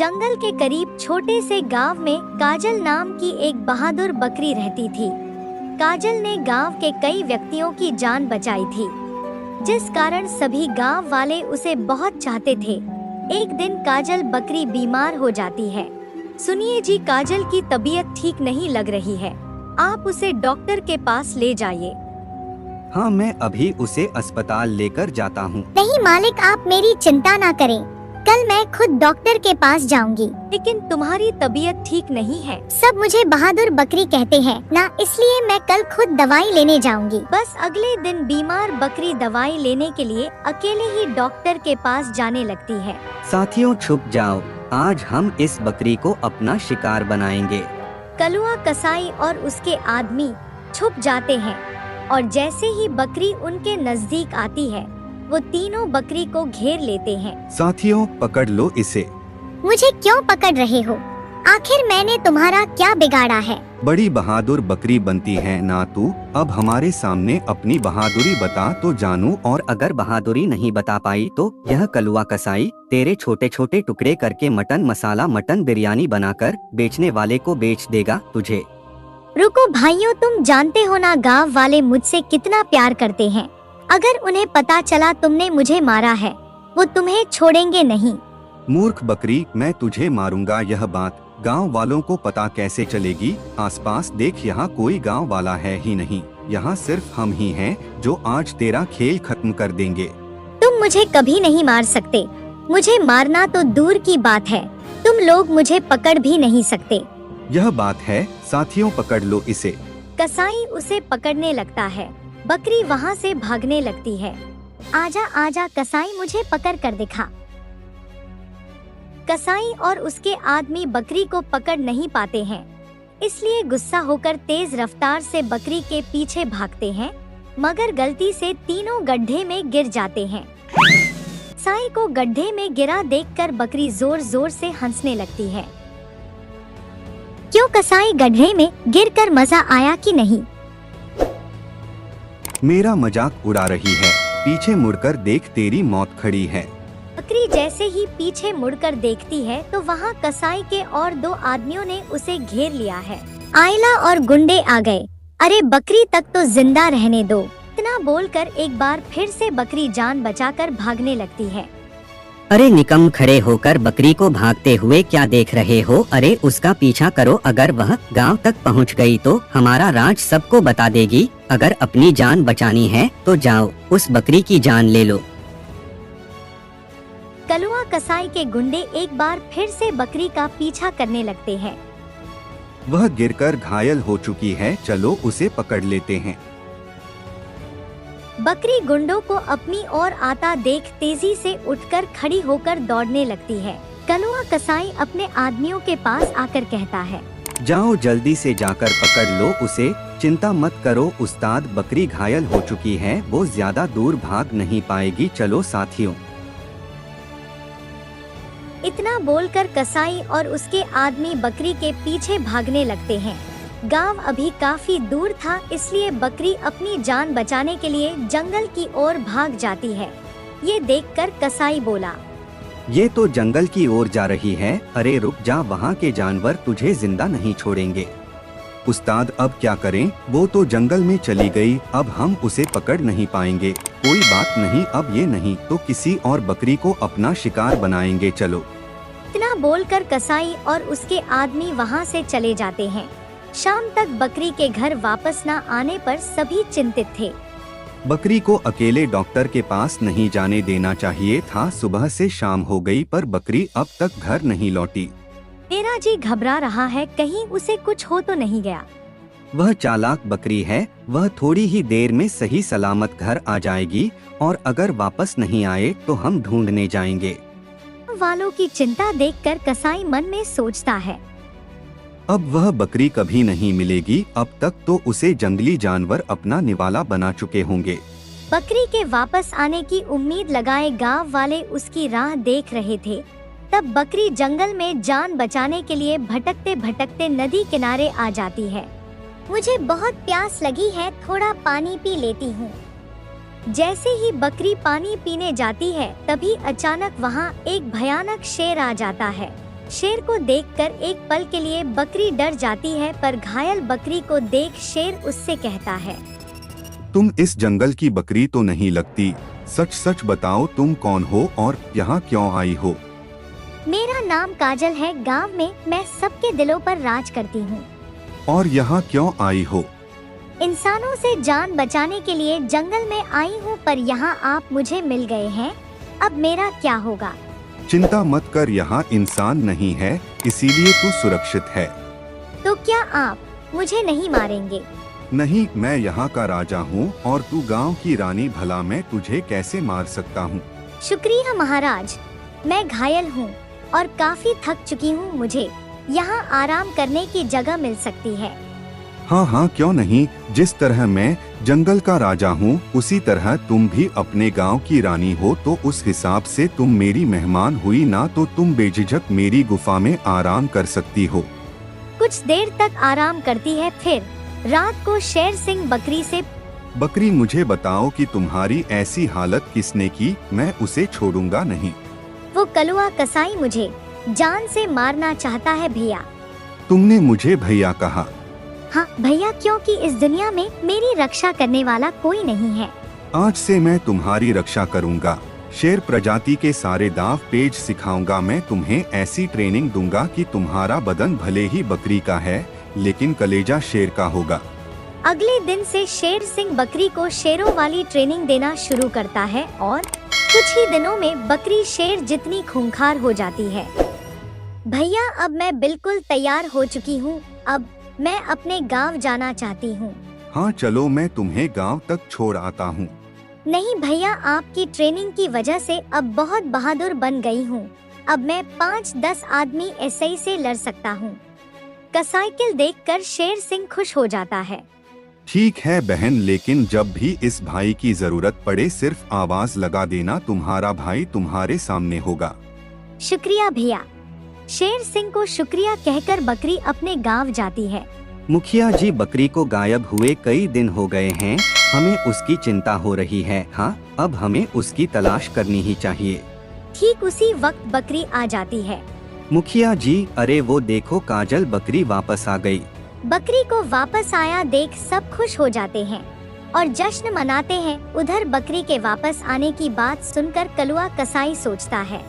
जंगल के करीब छोटे से गांव में काजल नाम की एक बहादुर बकरी रहती थी। काजल ने गांव के कई व्यक्तियों की जान बचाई थी, जिस कारण सभी गांव वाले उसे बहुत चाहते थे। एक दिन काजल बकरी बीमार हो जाती है। सुनिए जी, काजल की तबीयत ठीक नहीं लग रही है, आप उसे डॉक्टर के पास ले जाइए। हाँ, मैं अभी उसे अस्पताल लेकर जाता हूँ। नहीं मालिक, आप मेरी चिंता ना करें, कल मैं खुद डॉक्टर के पास जाऊंगी। लेकिन तुम्हारी तबीयत ठीक नहीं है। सब मुझे बहादुर बकरी कहते हैं ना, इसलिए मैं कल खुद दवाई लेने जाऊंगी। बस अगले दिन बीमार बकरी दवाई लेने के लिए अकेले ही डॉक्टर के पास जाने लगती है। साथियों, छुप जाओ, आज हम इस बकरी को अपना शिकार बनाएंगे। कलुआ, कसाई और उसके आदमी छुप जाते हैं और जैसे ही बकरी उनके नजदीक आती है, वो तीनों बकरी को घेर लेते हैं। साथियों, पकड़ लो इसे। मुझे क्यों पकड़ रहे हो? आखिर मैंने तुम्हारा क्या बिगाड़ा है? बड़ी बहादुर बकरी बनती है ना तू। अब हमारे सामने अपनी बहादुरी बता तो जानू, और अगर बहादुरी नहीं बता पाई तो यह कलुआ कसाई तेरे छोटे छोटे टुकड़े करके मटन मसाला मटन बिरयानी बनाकर बेचने वाले को बेच देगा तुझे। रुको भाइयों, तुम जानते हो ना गांव वाले मुझसे कितना प्यार करते हैं। अगर उन्हें पता चला तुमने मुझे मारा है, वो तुम्हें छोड़ेंगे नहीं। मूर्ख बकरी, मैं तुझे मारूंगा। यह बात गांव वालों को पता कैसे चलेगी? आसपास देख, यहाँ कोई गांव वाला है ही नहीं। यहाँ सिर्फ हम ही हैं जो आज तेरा खेल खत्म कर देंगे। तुम मुझे कभी नहीं मार सकते। मुझे मारना तो दूर की बात है, तुम लोग मुझे पकड़ भी नहीं सकते। यह बात है। साथियों, पकड़ लो इसे। कसाई उसे पकड़ने लगता है। बकरी वहाँ से भागने लगती है। आजा आजा कसाई, मुझे पकड़ कर दिखा। कसाई और उसके आदमी बकरी को पकड़ नहीं पाते हैं, इसलिए गुस्सा होकर तेज रफ्तार से बकरी के पीछे भागते हैं, मगर गलती से तीनों गड्ढे में गिर जाते हैं। कसाई को गड्ढे में गिरा देखकर बकरी जोर जोर से हंसने लगती है। क्यों कसाई, गड्ढे में गिरकर मजा आया कि नहीं? मेरा मजाक उड़ा रही है? पीछे मुड़कर देख, तेरी मौत खड़ी है। बकरी जैसे ही पीछे मुड़कर देखती है तो वहाँ कसाई के और दो आदमियों ने उसे घेर लिया है। आयला और गुंडे आ गए। अरे बकरी तक तो जिंदा रहने दो। इतना बोलकर एक बार फिर से बकरी जान बचाकर भागने लगती है। अरे निकम, खड़े होकर बकरी को भागते हुए क्या देख रहे हो? अरे उसका पीछा करो, अगर वह गांव तक पहुंच गई तो हमारा राज सबको बता देगी। अगर अपनी जान बचानी है तो जाओ, उस बकरी की जान ले लो। कलुआ कसाई के गुंडे एक बार फिर से बकरी का पीछा करने लगते हैं। वह गिरकर घायल हो चुकी है, चलो उसे पकड़ लेते हैं। बकरी गुंडों को अपनी ओर आता देख तेजी से उठकर खड़ी होकर दौड़ने लगती है। कलुआ कसाई अपने आदमियों के पास आकर कहता है, जाओ जल्दी से जाकर पकड़ लो उसे। चिंता मत करो उस्ताद, बकरी घायल हो चुकी है, वो ज्यादा दूर भाग नहीं पाएगी। चलो साथियों। इतना बोलकर कसाई और उसके आदमी बकरी के पीछे भागने लगते हैं। गांव अभी काफी दूर था, इसलिए बकरी अपनी जान बचाने के लिए जंगल की ओर भाग जाती है। ये देखकर कसाई बोला, ये तो जंगल की ओर जा रही है। अरे रुक जा, वहाँ के जानवर तुझे जिंदा नहीं छोड़ेंगे। उस्ताद, अब क्या करें? वो तो जंगल में चली गई, अब हम उसे पकड़ नहीं पाएंगे। कोई बात नहीं, अब ये नहीं तो किसी और बकरी को अपना शिकार बनाएंगे। चलो। इतना बोलकर कसाई और उसके आदमी वहाँ से चले जाते हैं। शाम तक बकरी के घर वापस न आने पर सभी चिंतित थे। बकरी को अकेले डॉक्टर के पास नहीं जाने देना चाहिए था। सुबह से शाम हो गई पर बकरी अब तक घर नहीं लौटी। मेरा जी घबरा रहा है, कहीं उसे कुछ हो तो नहीं गया। वह चालाक बकरी है, वह थोड़ी ही देर में सही सलामत घर आ जाएगी, और अगर वापस नहीं आए तो हम ढूंढने जाएंगे। वालों की चिंता देखकर कसाई मन में सोचता है, अब वह बकरी कभी नहीं मिलेगी। अब तक तो उसे जंगली जानवर अपना निवाला बना चुके होंगे। बकरी के वापस आने की उम्मीद लगाए गांव वाले उसकी राह देख रहे थे। तब बकरी जंगल में जान बचाने के लिए भटकते भटकते नदी किनारे आ जाती है। मुझे बहुत प्यास लगी है, थोड़ा पानी पी लेती हूँ। जैसे ही बकरी पानी पीने जाती है, तभी अचानक वहाँ एक भयानक शेर आ जाता है। शेर को देखकर एक पल के लिए बकरी डर जाती है, पर घायल बकरी को देख शेर उससे कहता है, तुम इस जंगल की बकरी तो नहीं लगती, सच सच बताओ तुम कौन हो और यहाँ क्यों आई हो? मेरा नाम काजल है। गांव में मैं सबके दिलों पर राज करती हूँ। और यहाँ क्यों आई हो? इंसानों से जान बचाने के लिए जंगल में आई हूँ, पर यहाँ आप मुझे मिल गए हैं। अब मेरा क्या होगा? चिंता मत कर, यहाँ इंसान नहीं है, इसीलिए तू सुरक्षित है। तो क्या आप मुझे नहीं मारेंगे? नहीं, मैं यहाँ का राजा हूँ और तू गांव की रानी, भला मैं तुझे कैसे मार सकता हूँ? शुक्रिया महाराज, मैं घायल हूँ और काफी थक चुकी हूँ। मुझे यहाँ आराम करने की जगह मिल सकती है? हाँ हाँ, क्यों नहीं। जिस तरह मैं जंगल का राजा हूँ, उसी तरह तुम भी अपने गांव की रानी हो, तो उस हिसाब से तुम मेरी मेहमान हुई ना, तो तुम बेझिझक मेरी गुफा में आराम कर सकती हो। कुछ देर तक आराम करती है। फिर रात को शेर सिंह बकरी से, बकरी मुझे बताओ कि तुम्हारी ऐसी हालत किसने की, मैं उसे छोड़ूंगा नहीं। वो कलुआ कसाई मुझे जान से मारना चाहता है भैया। तुमने मुझे भैया कहा? हाँ भैया, क्योंकि इस दुनिया में मेरी रक्षा करने वाला कोई नहीं है। आज से मैं तुम्हारी रक्षा करूंगा। शेर प्रजाति के सारे दाव पेच सिखाऊंगा। मैं तुम्हें ऐसी ट्रेनिंग दूंगा कि तुम्हारा बदन भले ही बकरी का है, लेकिन कलेजा शेर का होगा। अगले दिन से शेर सिंह बकरी को शेरों वाली ट्रेनिंग देना शुरू करता है और कुछ ही दिनों में बकरी शेर जितनी खूंखार हो जाती है। भैया, अब मैं बिल्कुल तैयार हो चुकी हूँ। अब मैं अपने गांव जाना चाहती हूँ। हाँ चलो, मैं तुम्हें गांव तक छोड़ आता हूँ। नहीं भैया, आपकी ट्रेनिंग की वजह से अब बहुत बहादुर बन गई हूँ। अब मैं 5-10 आदमी ऐसे ही से लड़ सकता हूँ। कसाईकिल देखकर शेर सिंह खुश हो जाता है। ठीक है बहन, लेकिन जब भी इस भाई की जरूरत पड़े सिर्फ आवाज लगा देना, तुम्हारा भाई तुम्हारे सामने होगा। शुक्रिया भैया। शेर सिंह को शुक्रिया कहकर बकरी अपने गांव जाती है। मुखिया जी, बकरी को गायब हुए कई दिन हो गए हैं, हमें उसकी चिंता हो रही है। हाँ, अब हमें उसकी तलाश करनी ही चाहिए। ठीक उसी वक्त बकरी आ जाती है। मुखिया जी, अरे वो देखो, काजल बकरी वापस आ गई। बकरी को वापस आया देख सब खुश हो जाते हैं और जश्न मनाते हैं। उधर बकरी के वापस आने की बात सुनकर कलुआ कसाई सोचता है,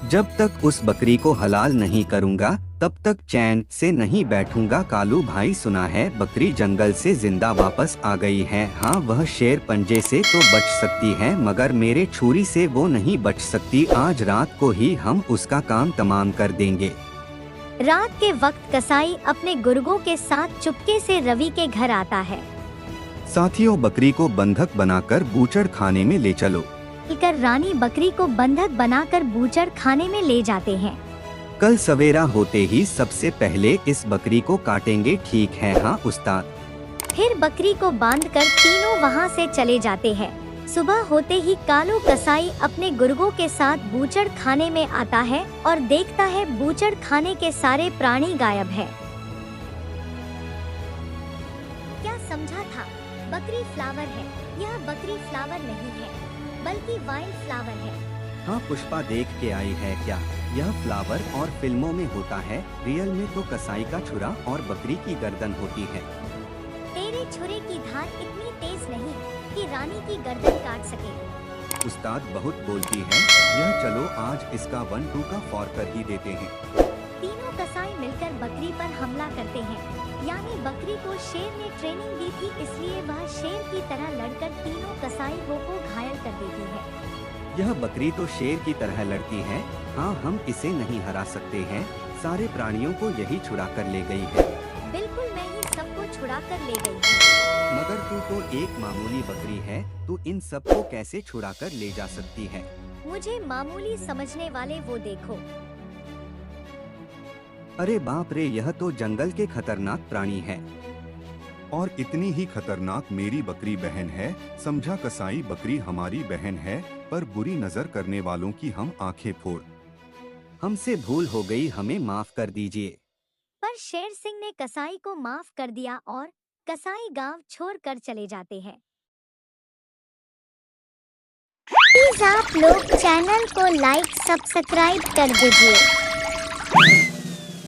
जब तक उस बकरी को हलाल नहीं करूँगा तब तक चैन से नहीं बैठूंगा। कालू भाई, सुना है बकरी जंगल से जिंदा वापस आ गई है। हाँ, वह शेर पंजे से तो बच सकती है, मगर मेरे छुरी से वो नहीं बच सकती। आज रात को ही हम उसका काम तमाम कर देंगे। रात के वक्त कसाई अपने गुर्गों के साथ चुपके से रवि के घर आता है। साथियों, बकरी को बंधक बनाकर बूचड़ खाने में ले चलो। कर रानी बकरी को बंधक बनाकर बूचड़ खाने में ले जाते हैं। कल सवेरा होते ही सबसे पहले इस बकरी को काटेंगे, ठीक है? हाँ उस्ताद। फिर बकरी को बांधकर तीनों वहाँ से चले जाते हैं। सुबह होते ही कालू कसाई अपने गुर्गों के साथ बूचड़ खाने में आता है और देखता है बूचड़ खाने के सारे प्राणी गायब है। क्या समझा था? बकरी फ्लावर है। यह बकरी फ्लावर नहीं है, बल्कि वाइल्ड फ्लावर है। हाँ पुष्पा, देख के आई है क्या? यह फ्लावर और फिल्मों में होता है, रियल में तो कसाई का छुरा और बकरी की गर्दन होती है। तेरे छुरे की धार इतनी तेज नहीं कि रानी की गर्दन काट सके। उस्ताद बहुत बोलती है। यह चलो, आज इसका 1-2 का फौर कर ही देते हैं। तीनों कसाई मिलकर बकरी पर हमला करते हैं। यानी बकरी को शेर ने ट्रेनिंग दी थी, इसलिए वह शेर की तरह लड़कर तीनों कसाईयों को घायल कर देती है। यह बकरी तो शेर की तरह लड़ती है। हाँ, हम इसे नहीं हरा सकते हैं। सारे प्राणियों को यही छुड़ा कर ले गई है। बिल्कुल, मैं ही सबको छुड़ा कर ले गई। मगर तू तो एक मामूली बकरी है, तू इन सबको कैसे छुड़ा कर ले जा सकती है? मुझे मामूली समझने वाले वो देखो। अरे बाप रे, यह तो जंगल के खतरनाक प्राणी है। और इतनी ही खतरनाक मेरी बकरी बहन है। समझा कसाई, बकरी हमारी बहन है, पर बुरी नजर करने वालों की हम आंखें फोड़। हमसे भूल हो गई, हमें माफ कर दीजिए। पर शेर सिंह ने कसाई को माफ कर दिया और कसाई गांव छोड़कर चले जाते हैं। प्लीज आप लोग चैनल को लाइक सब्सक्राइब कर दीजिए।